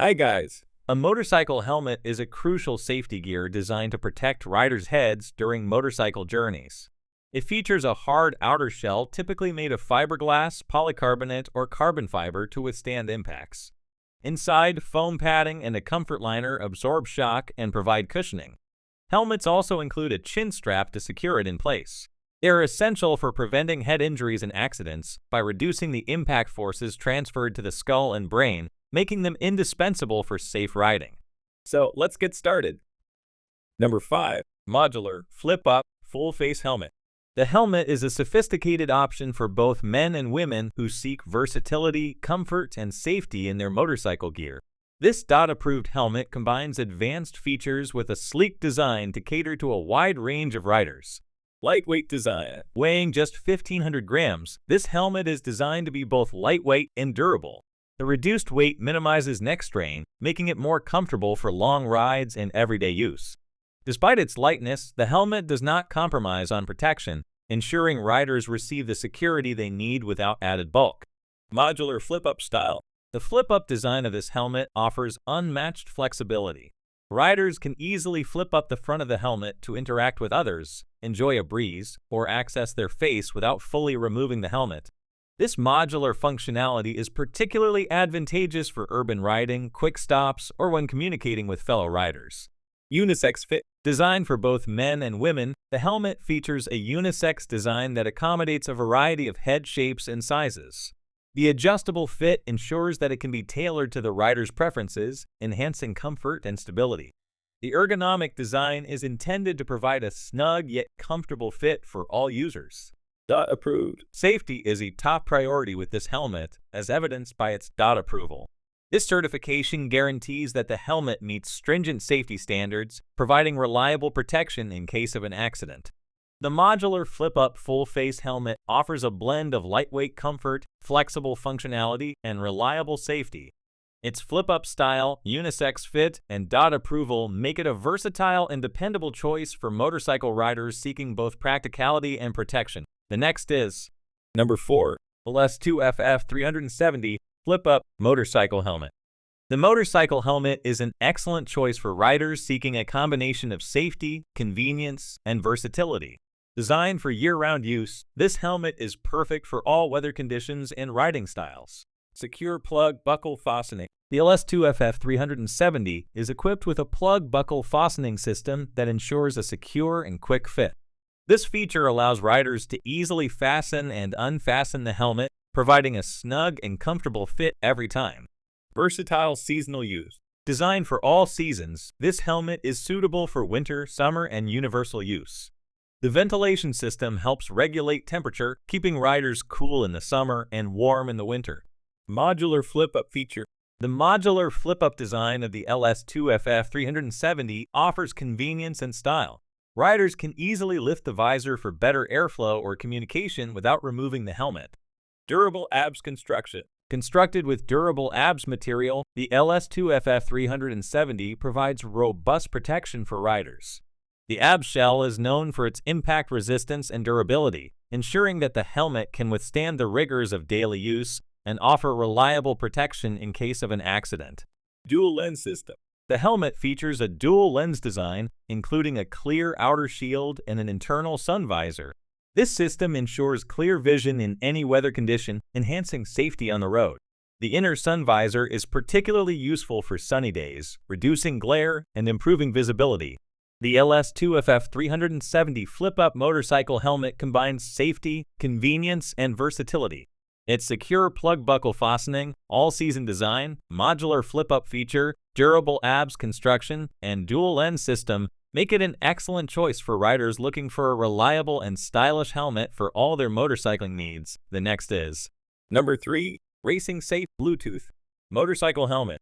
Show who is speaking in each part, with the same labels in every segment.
Speaker 1: Hi guys! A motorcycle helmet is a crucial safety gear designed to protect riders' heads during motorcycle journeys. It features a hard outer shell typically made of fiberglass, polycarbonate, or carbon fiber to withstand impacts. Inside, foam padding and a comfort liner absorb shock and provide cushioning. Helmets also include a chin strap to secure it in place. They are essential for preventing head injuries and accidents by reducing the impact forces transferred to the skull and brain, making them indispensable for safe riding.
Speaker 2: So let's get started.
Speaker 1: Number 5. Modular Flip-Up Full-Face Helmet. The helmet is a sophisticated option for both men and women who seek versatility, comfort, and safety in their motorcycle gear. This DOT-approved helmet combines advanced features with a sleek design to cater to a wide range of riders.
Speaker 2: Lightweight design.
Speaker 1: Weighing just 1,500 grams, this helmet is designed to be both lightweight and durable. The reduced weight minimizes neck strain, making it more comfortable for long rides and everyday use. Despite its lightness, the helmet does not compromise on protection, ensuring riders receive the security they need without added bulk.
Speaker 2: Modular flip-up style.
Speaker 1: The flip-up design of this helmet offers unmatched flexibility. Riders can easily flip up the front of the helmet to interact with others, enjoy a breeze, or access their face without fully removing the helmet. This modular functionality is particularly advantageous for urban riding, quick stops, or when communicating with fellow riders.
Speaker 2: Unisex fit.
Speaker 1: Designed for both men and women, the helmet features a unisex design that accommodates a variety of head shapes and sizes. The adjustable fit ensures that it can be tailored to the rider's preferences, enhancing comfort and stability. The ergonomic design is intended to provide a snug yet comfortable fit for all users.
Speaker 2: DOT approved.
Speaker 1: Safety is a top priority with this helmet, as evidenced by its DOT approval. This certification guarantees that the helmet meets stringent safety standards, providing reliable protection in case of an accident. The modular flip-up full-face helmet offers a blend of lightweight comfort, flexible functionality, and reliable safety. Its flip-up style, unisex fit, and DOT approval make it a versatile and dependable choice for motorcycle riders seeking both practicality and protection. The next is
Speaker 2: Number 4.
Speaker 1: LS2 FF370 Flip-Up Motorcycle Helmet. The motorcycle helmet is an excellent choice for riders seeking a combination of safety, convenience, and versatility. Designed for year-round use, this helmet is perfect for all weather conditions and riding styles.
Speaker 2: Secure plug buckle fastening.
Speaker 1: The LS2 FF370 is equipped with a plug buckle fastening system that ensures a secure and quick fit. This feature allows riders to easily fasten and unfasten the helmet, providing a snug and comfortable fit every time.
Speaker 2: Versatile seasonal use.
Speaker 1: Designed for all seasons, this helmet is suitable for winter, summer, and universal use. The ventilation system helps regulate temperature, keeping riders cool in the summer and warm in the winter.
Speaker 2: Modular flip-up feature.
Speaker 1: The modular flip-up design of the LS2 FF370 offers convenience and style. Riders can easily lift the visor for better airflow or communication without removing the helmet.
Speaker 2: Durable ABS construction.
Speaker 1: Constructed with durable ABS material, the LS2 FF370 provides robust protection for riders. The ABS shell is known for its impact resistance and durability, ensuring that the helmet can withstand the rigors of daily use and offer reliable protection in case of an accident.
Speaker 2: Dual lens system.
Speaker 1: The helmet features a dual lens design, including a clear outer shield and an internal sun visor. This system ensures clear vision in any weather condition, enhancing safety on the road. The inner sun visor is particularly useful for sunny days, reducing glare and improving visibility. The LS2 FF370 Flip-Up motorcycle helmet combines safety, convenience, and versatility. Its secure plug buckle fastening, all-season design, modular flip-up feature, durable ABS construction, and dual lens system make it an excellent choice for riders looking for a reliable and stylish helmet for all their motorcycling needs. The next is
Speaker 2: Number 3.
Speaker 1: Racing Safe Bluetooth Motorcycle Helmet.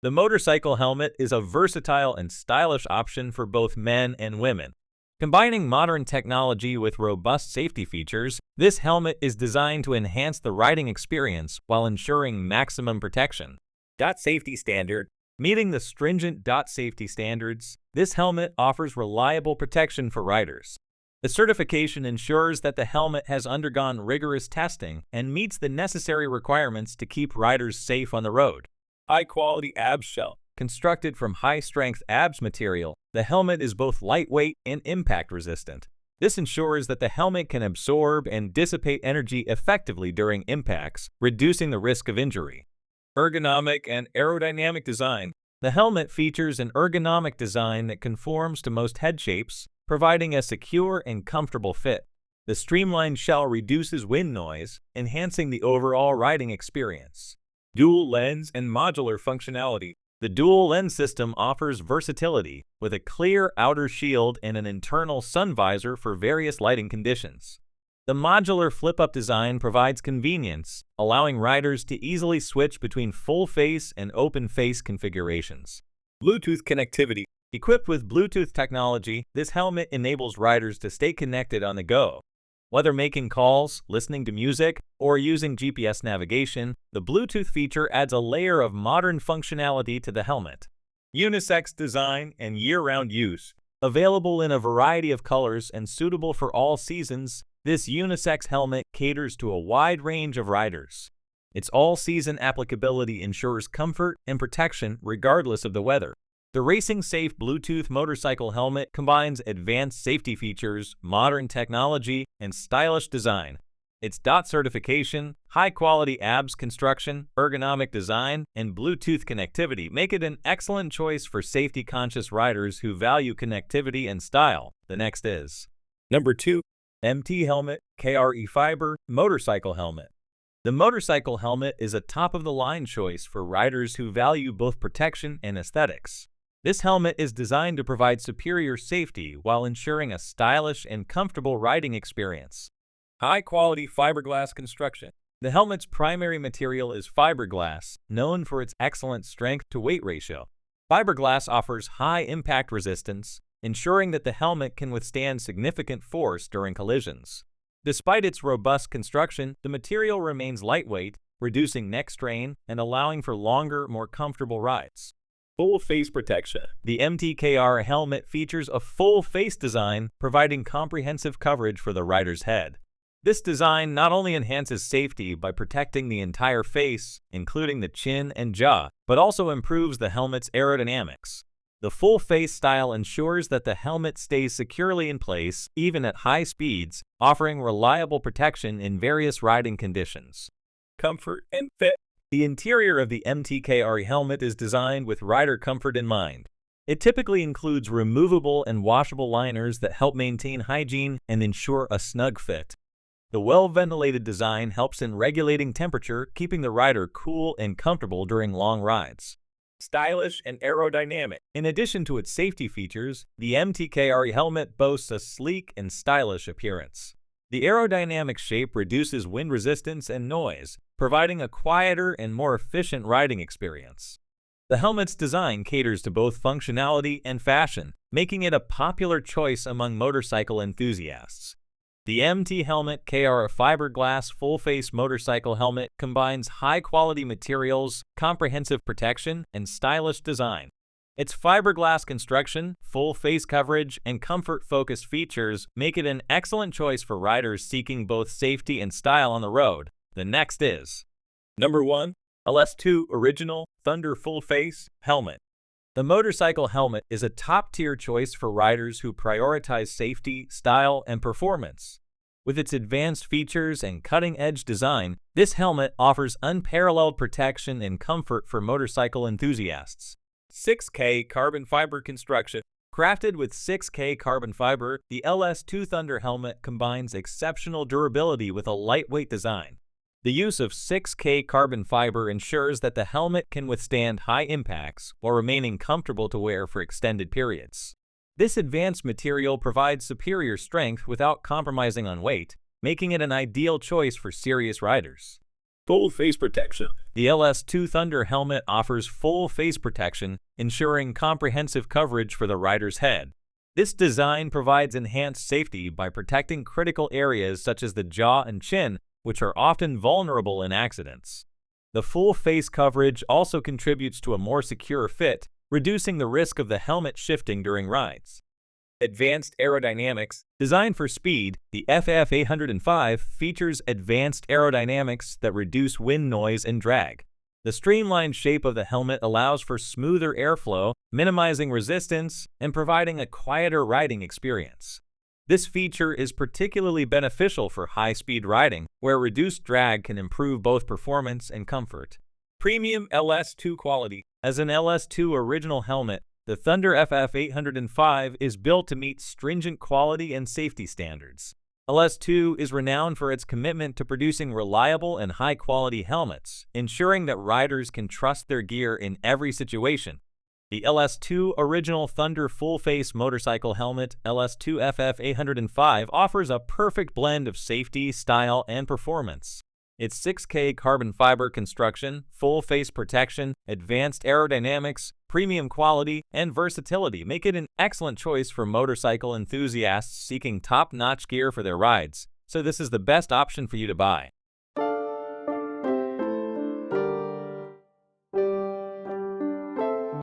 Speaker 1: The motorcycle helmet is a versatile and stylish option for both men and women. Combining modern technology with robust safety features, this helmet is designed to enhance the riding experience while ensuring maximum protection.
Speaker 2: DOT safety standard.
Speaker 1: Meeting the stringent DOT safety standards, this helmet offers reliable protection for riders. The certification ensures that the helmet has undergone rigorous testing and meets the necessary requirements to keep riders safe on the road.
Speaker 2: high-quality ABS shell.
Speaker 1: Constructed from high-strength ABS material, the helmet is both lightweight and impact-resistant. This ensures that the helmet can absorb and dissipate energy effectively during impacts, reducing the risk of injury.
Speaker 2: Ergonomic and aerodynamic design.
Speaker 1: The helmet features an ergonomic design that conforms to most head shapes, providing a secure and comfortable fit. The streamlined shell reduces wind noise, enhancing the overall riding experience.
Speaker 2: Dual lens and modular functionality.
Speaker 1: The dual lens system offers versatility, with a clear outer shield and an internal sun visor for various lighting conditions. The modular flip-up design provides convenience, allowing riders to easily switch between full-face and open-face configurations.
Speaker 2: Bluetooth connectivity.
Speaker 1: Equipped with Bluetooth technology, this helmet enables riders to stay connected on the go. Whether making calls, listening to music, or using GPS navigation, the Bluetooth feature adds a layer of modern functionality to the helmet.
Speaker 2: Unisex design and year-round use.
Speaker 1: Available in a variety of colors and suitable for all seasons, this unisex helmet caters to a wide range of riders. Its all-season applicability ensures comfort and protection regardless of the weather. The racing-safe Bluetooth motorcycle helmet combines advanced safety features, modern technology, and stylish design. Its DOT certification, high-quality ABS construction, ergonomic design, and Bluetooth connectivity make it an excellent choice for safety-conscious riders who value connectivity and style. The next is
Speaker 2: Number 2.
Speaker 1: MT Helmet KRE Fiber Motorcycle Helmet. The motorcycle helmet is a top-of-the-line choice for riders who value both protection and aesthetics. This helmet is designed to provide superior safety while ensuring a stylish and comfortable riding experience.
Speaker 2: High-quality fiberglass construction.
Speaker 1: The helmet's primary material is fiberglass, known for its excellent strength-to-weight ratio. Fiberglass offers high impact resistance, ensuring that the helmet can withstand significant force during collisions. Despite its robust construction, the material remains lightweight, reducing neck strain and allowing for longer, more comfortable rides.
Speaker 2: Full face protection.
Speaker 1: The MTKR helmet features a full face design, providing comprehensive coverage for the rider's head. This design not only enhances safety by protecting the entire face, including the chin and jaw, but also improves the helmet's aerodynamics. The full face style ensures that the helmet stays securely in place even at high speeds, offering reliable protection in various riding conditions.
Speaker 2: Comfort and fit.
Speaker 1: The interior of the MTKR helmet is designed with rider comfort in mind. It typically includes removable and washable liners that help maintain hygiene and ensure a snug fit. The well-ventilated design helps in regulating temperature, keeping the rider cool and comfortable during long rides.
Speaker 2: Stylish and aerodynamic.
Speaker 1: In addition to its safety features, the MTKR helmet boasts a sleek and stylish appearance. The aerodynamic shape reduces wind resistance and noise, providing a quieter and more efficient riding experience. The helmet's design caters to both functionality and fashion, making it a popular choice among motorcycle enthusiasts. The MT Helmet KR Fiberglass Full-Face Motorcycle Helmet combines high-quality materials, comprehensive protection, and stylish design. Its fiberglass construction, full face coverage, and comfort-focused features make it an excellent choice for riders seeking both safety and style on the road. The next is
Speaker 2: Number 1.
Speaker 1: LS2 Original Thunder Full Face Helmet. The motorcycle helmet is a top-tier choice for riders who prioritize safety, style, and performance. With its advanced features and cutting-edge design, this helmet offers unparalleled protection and comfort for motorcycle enthusiasts.
Speaker 2: 6K carbon fiber construction.
Speaker 1: Crafted with 6K carbon fiber, the LS2 Thunder helmet combines exceptional durability with a lightweight design. The use of 6K carbon fiber ensures that the helmet can withstand high impacts while remaining comfortable to wear for extended periods. This advanced material provides superior strength without compromising on weight, making it an ideal choice for serious riders.
Speaker 2: Full face protection.
Speaker 1: The LS2 Thunder helmet offers full face protection, ensuring comprehensive coverage for the rider's head. This design provides enhanced safety by protecting critical areas such as the jaw and chin, which are often vulnerable in accidents. The full face coverage also contributes to a more secure fit, reducing the risk of the helmet shifting during rides.
Speaker 2: Advanced aerodynamics.
Speaker 1: Designed for speed, the FF805 features advanced aerodynamics that reduce wind noise and drag. The streamlined shape of the helmet allows for smoother airflow, minimizing resistance and providing a quieter riding experience. This feature is particularly beneficial for high-speed riding, where reduced drag can improve both performance and comfort.
Speaker 2: Premium LS2 quality.
Speaker 1: As an LS2 original helmet, the Thunder FF805 is built to meet stringent quality and safety standards. LS2 is renowned for its commitment to producing reliable and high-quality helmets, ensuring that riders can trust their gear in every situation. The LS2 Original Thunder Full-Face Motorcycle Helmet LS2 FF805 offers a perfect blend of safety, style, and performance. Its 6K carbon fiber construction, full-face protection, advanced aerodynamics, premium quality, and versatility make it an excellent choice for motorcycle enthusiasts seeking top-notch gear for their rides, so this is the best option for you to buy.